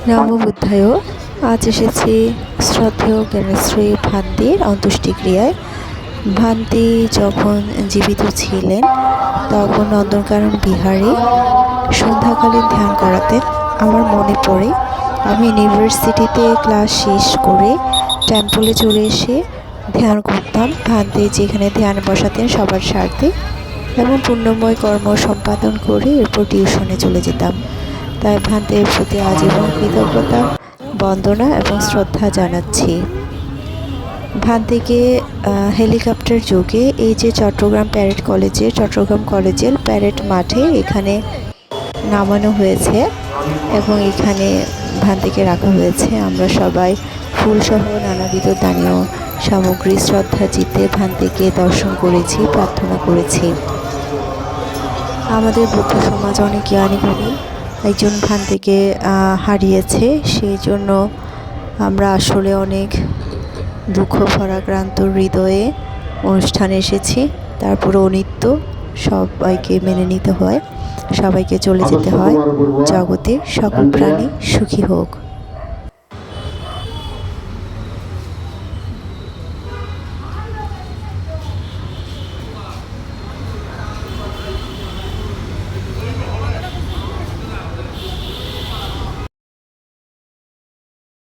নমো বুদ্ধায়। আজ এসেছি শ্রদ্ধেয় জ্ঞানেশ্রী ভান্তির অন্ত্যেষ্টিক্রিয়ায়। ভান্তি যখন জীবিত ছিলেন তখন নন্দনকানন বিহারে সন্ধ্যাকালীন ধ্যান করাতেন। আমার মনে পড়ে আমি ইউনিভার্সিটিতে ক্লাস শেষ করে টেম্পলে চলে এসে ধ্যান করতাম। ভান্তি যেখানে ধ্যান বসাতেন সবার স্বার্থে এবং পুণ্যময় কর্ম সম্পাদন করে এরপর টিউশনে চলে যেতাম। তাই ভান্তির প্রতি আজীবন কৃতজ্ঞতা, বন্দনা এবং শ্রদ্ধা জানাচ্ছি। ভান্তিকে হেলিকপ্টার যোগে এই যে চট্টগ্রাম কলেজের প্যারেড মাঠে এখানে নামানো হয়েছে এবং এখানে ভান্তিকে রাখা হয়েছে। আমরা সবাই ফুলসহ নানাবিধ দানীয় সামগ্রী শ্রদ্ধা চিত্তে ভান্তিকে দর্শন করেছি, প্রার্থনা করেছি। আমাদের বুদ্ধ সমাজ অনেক জ্ঞানী গুণী একজন ভান্তিকে হারিয়েছে, সেই জন্য আমরা আসলে অনেক দুঃখ ভরাক্রান্ত হৃদয়ে অনুষ্ঠানে এসেছি। তারপরে অনিত্য, সবাইকে মেনে নিতে হয়, সবাইকে চলে যেতে হয়। জগতের সকল প্রাণী সুখী হোক।